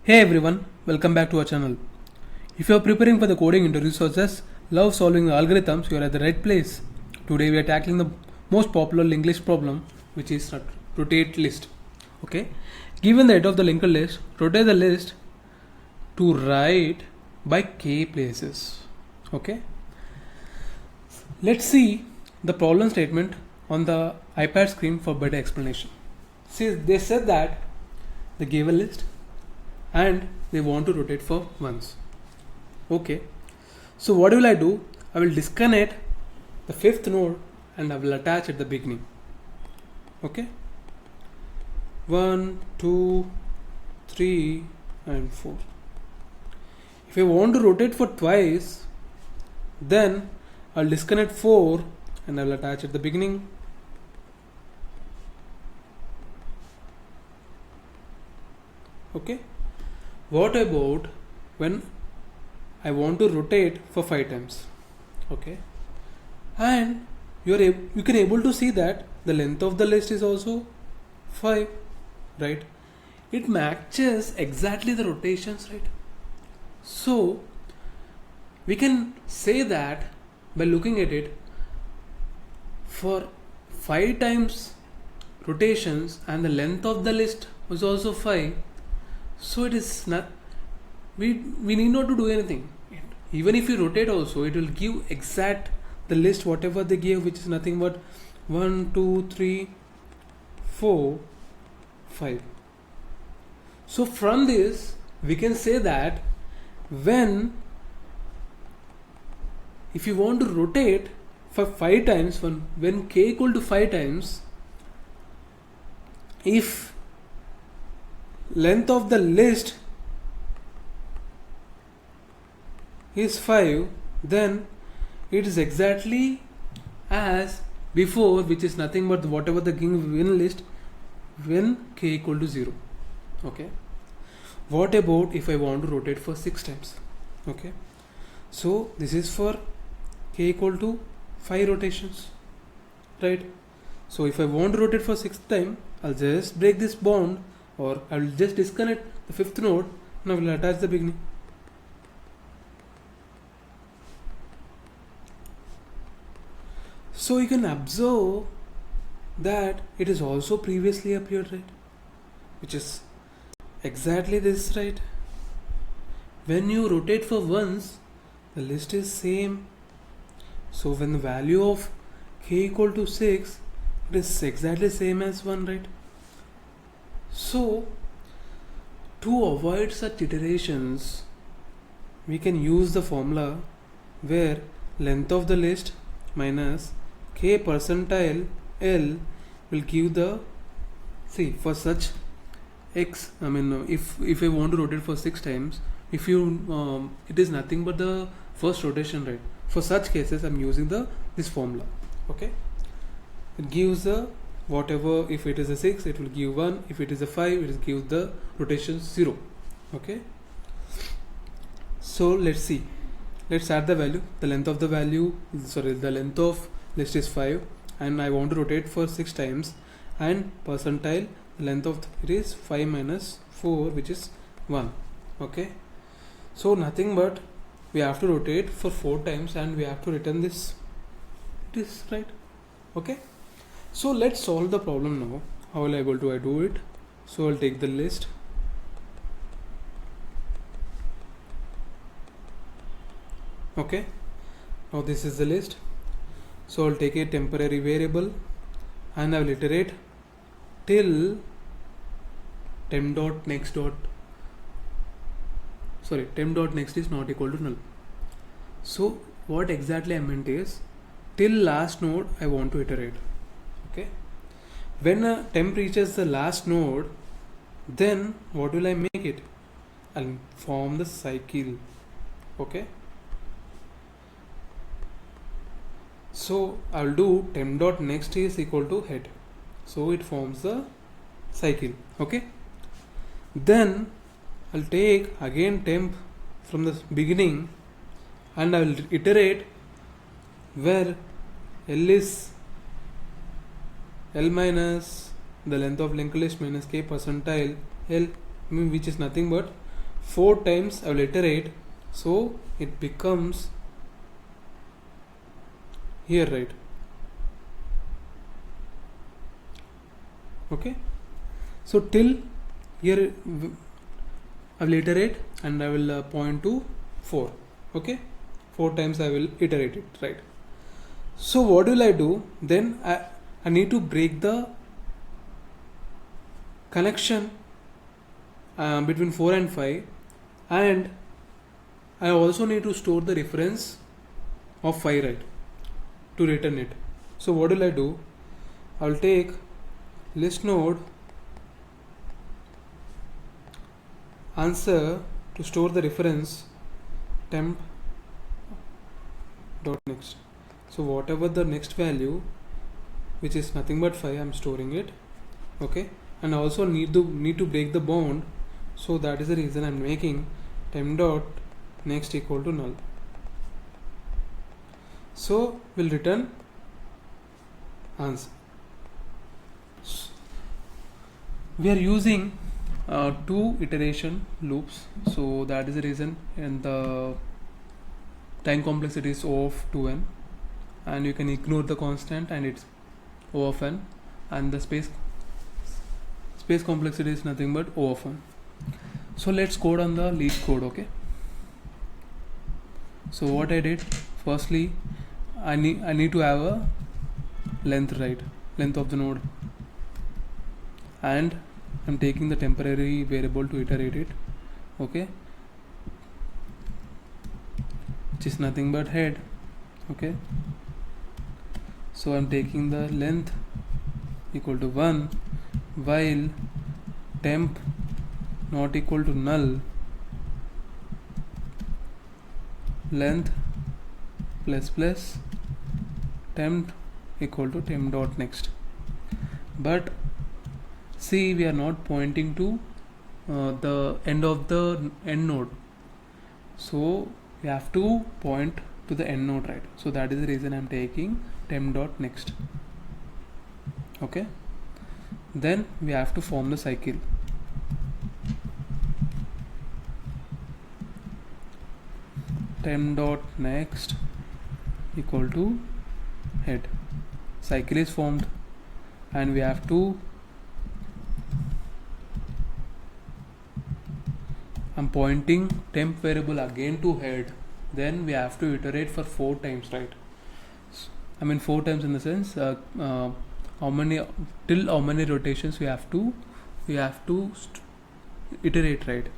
Hey everyone, welcome back to our channel. If you are preparing for the coding interviews or just love solving algorithms, you are at the right place. Today we are tackling the most popular English problem, which is rotate list. Okay, given the head of the linked list, rotate the list to right by k places. Okay, let's see the problem statement on the iPad screen for better explanation. See, they said that they gave a list and they want to rotate for once. Okay, so what will I do? I will disconnect the fifth node and I will attach at the beginning. Okay, 1, 2, 3 and 4. If I want to rotate for twice, then I'll disconnect 4 and I will attach at the beginning. Okay, what about when I want to rotate for 5 times? Okay, and you can able to see that the length of the list is also 5, right? It matches exactly the rotations, right? So we can say that by looking at it, for 5 times rotations and the length of the list was also 5, so it is not, we need not to do anything. Even if you rotate also, it will give exact the list whatever they gave, which is nothing but 1, 2, 3, 4, 5. So from this we can say that if you want to rotate for 5 times, when k equal to 5 times, if length of the list is 5, then it is exactly as before, which is nothing but whatever the given list when k equal to 0. Okay, what about if I want to rotate for 6 times? Okay, so this is for k equal to 5 rotations, right? So if I want to rotate for 6th time, I'll just break this bond, or I will just disconnect the 5th node and I will attach the beginning. So you can observe that it is also previously appeared, right? Which is exactly this, right? When you rotate for once, the list is same. So when the value of k equal to 6, it is exactly same as 1, right? So to avoid such iterations, we can use the formula where length of the list minus k percentile L will give the, see, for such x, if I want to rotate for 6 times, if you it is nothing but the first rotation, right? For such cases I'm using this formula. Okay, it gives the whatever, if it is a 6 it will give 1, if it is a 5 it will give the rotation 0. Okay, so let's add the value. The length of the list is 5 and I want to rotate for 6 times, and percentile, the length of it is 5 minus 4, which is 1. Okay, so nothing but we have to rotate for 4 times and we have to return this, right? Okay, so let's solve the problem now. How will I do it? So I'll take the list. Okay, now this is the list. So I'll take a temporary variable and I will iterate till temp dot next is not equal to null. So what exactly I meant is, till last node I want to iterate. Okay, when a temp reaches the last node, then what will I make it? I'll form the cycle. Okay, so I'll do temp dot next is equal to head, so it forms the cycle. Okay, then I'll take again temp from the beginning and I will iterate where L is L minus the length of linked list minus k percentile L, which is nothing but 4 times I will iterate, so it becomes here, right? Okay, so till here I will iterate and I will point to 4. Okay, 4 times I will iterate it, right? So what will I do then? I need to break the connection between 4 and 5, and I also need to store the reference of 5, right, to return it. So what will I do? I will take list node answer to store the reference temp dot next. So whatever the next value, which is nothing but 5, I'm storing it. Okay, and I also need to break the bound, so that is the reason I'm making temp dot next equal to null. So we'll return answer. We are using 2 iteration loops, so that is the reason, and the time complexity is O of 2n, and you can ignore the constant and it's O of n, and the space complexity is nothing but O of n. So let's code on the lead code. Okay, so what I did, firstly I need to have a length, right, length of the node, and I'm taking the temporary variable to iterate it. Okay, which is nothing but head. Okay, so I'm taking the length equal to 1 while temp not equal to null, length plus plus temp equal to temp dot next. But see, we are not pointing to the end of the end node, so we have to point to the end node, right? So that is the reason I'm taking temp dot next. Okay, then we have to form the cycle. Temp dot next equal to head. Cycle is formed, and we have to, I'm pointing temp variable again to head, then we have to iterate for 4 times, right? I mean 4 times in the sense how many rotations we have to iterate, right?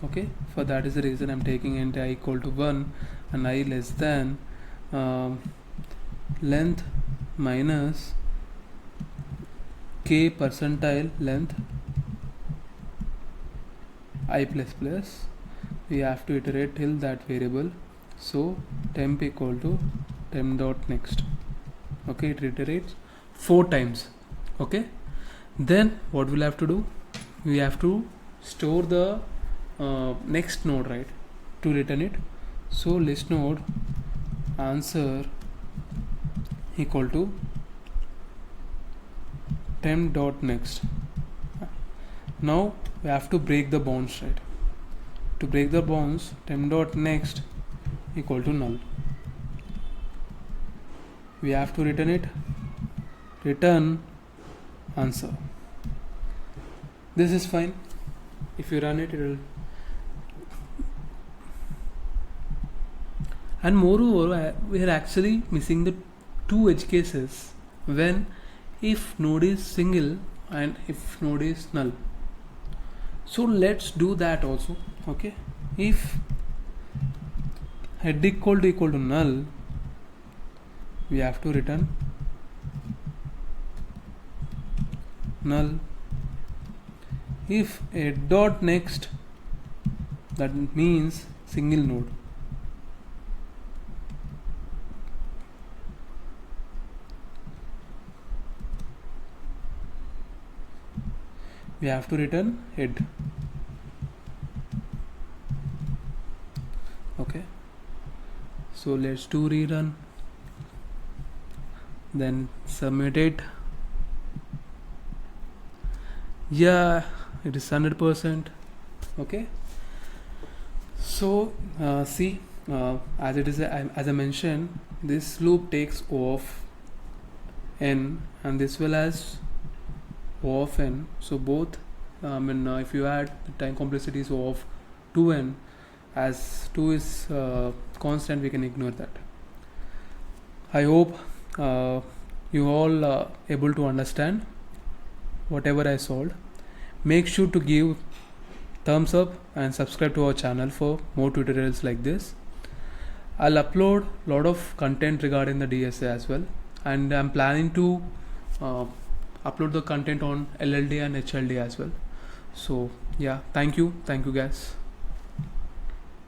Okay, for that is the reason I'm taking int I equal to 1 and I less than length minus k percentile length I plus plus. We have to iterate till that variable, so temp equal to temp dot next. Okay, it iterates 4 times. Okay, then what we'll have to do, we have to store the next node, right, to return it. So list node answer equal to temp dot next. Now we have to break the bounds, right? To break the bounds, temp dot next equal to null. We have to return it, return answer. This is fine. If you run it, it will. And moreover, we are actually missing the 2 edge cases when if node is single and if node is null. So let's do that also. Okay, if head equal to null, we have to return null. If head dot next, that means single node. We have to return head. Okay, so let's do rerun, then submit it. Yeah, it is 100%. Okay, So see, as it is as I mentioned, this loop takes O of n and this well as O of n. So both, if you add the time complexity is O of 2n, as 2 is constant, we can ignore that. I hope you all able to understand whatever I solved. Make sure to give thumbs up and subscribe to our channel for more tutorials like this. I'll upload a lot of content regarding the DSA as well, and I'm planning to upload the content on LLD and HLD as well. So yeah, thank you guys.